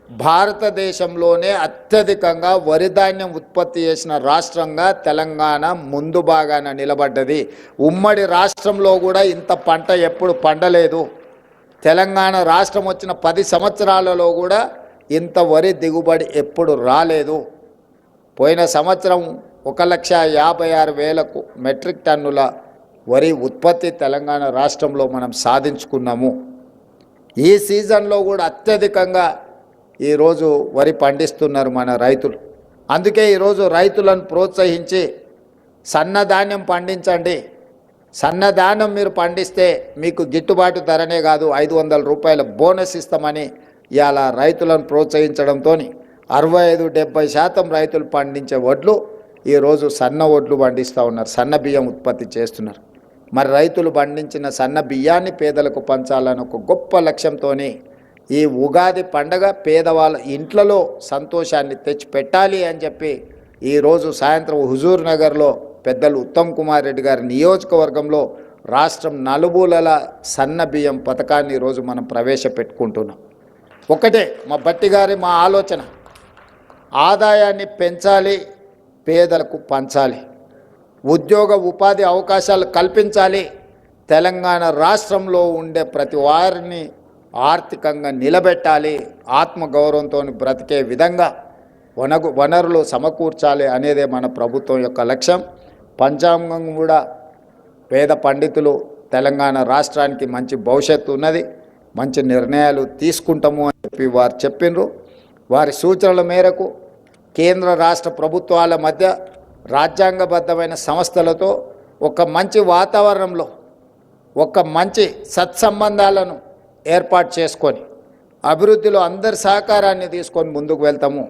భారతదేశంలోనే అత్యధికంగా వరి ధాన్యం ఉత్పత్తి చేసిన రాష్ట్రంగా తెలంగాణ ముందు భాగాన నిలబడ్డది. ఉమ్మడి రాష్ట్రంలో కూడా ఇంత పంట ఎప్పుడు పండలేదు. తెలంగాణ రాష్ట్రం వచ్చిన 10 సంవత్సరాలలో కూడా ఇంత వరి దిగుబడి ఎప్పుడు రాలేదు. పోయిన సంవత్సరం 1,56,000 మెట్రిక్ టన్నుల వరి ఉత్పత్తి తెలంగాణ రాష్ట్రంలో మనం సాధించుకున్నాము. ఈ సీజన్లో కూడా అత్యధికంగా ఈరోజు వరి పండిస్తున్నారు మన రైతులు. అందుకే ఈరోజు రైతులను ప్రోత్సహించి సన్నధాన్యం పండించండి, సన్నధాన్యం మీరు పండిస్తే మీకు గిట్టుబాటు ధరనే కాదు 500 రూపాయల బోనస్ ఇస్తామని ఇవాళ రైతులను ప్రోత్సహించడంతో 65-70% రైతులు పండించే వడ్లు ఈరోజు సన్న వడ్లు పండిస్తూ ఉన్నారు, సన్న బియ్యం ఉత్పత్తి చేస్తున్నారు. మరి రైతులు పండించిన సన్న బియ్యాన్ని పేదలకు పంచాలని ఒక గొప్ప లక్ష్యంతో ఈ ఉగాది పండగ పేదవాళ్ళ ఇంట్లలో సంతోషాన్ని తెచ్చిపెట్టాలి అని చెప్పి ఈరోజు సాయంత్రం హుజూర్ నగర్లో పెద్దలు ఉత్తమ్ కుమార్ రెడ్డి గారి నియోజకవర్గంలో రాష్ట్రం నలుమూలల సన్న బియ్యం పథకాన్ని ఈరోజు మనం ప్రవేశపెట్టుకుంటున్నాం. ఒకటే మా బట్టి గారి మా ఆలోచన, ఆదాయాన్ని పెంచాలి, పేదలకు పంచాలి, ఉద్యోగ ఉపాధి అవకాశాలు కల్పించాలి, తెలంగాణ రాష్ట్రంలో ఉండే ప్రతి వారిని ఆర్థికంగా నిలబెట్టాలి, ఆత్మగౌరవంతో బ్రతికే విధంగా వనరులు సమకూర్చాలి అనేదే మన ప్రభుత్వం యొక్క లక్ష్యం. పంచాంగం కూడా పేద పండితులు తెలంగాణ రాష్ట్రానికి మంచి భవిష్యత్తు ఉన్నది, మంచి నిర్ణయాలు తీసుకుంటాము అని చెప్పి వారు చెప్పినారు. వారి సూచనల మేరకు కేంద్ర రాష్ట్ర ప్రభుత్వాల మధ్య రాజ్యాంగబద్ధమైన సంస్థలతో ఒక మంచి వాతావరణంలో ఒక మంచి సత్సంబంధాలను ఏర్పాటు చేసుకొని అభివృద్ధిలో అందరి సహకారాన్ని తీసుకొని ముందుకు వెళ్తాము.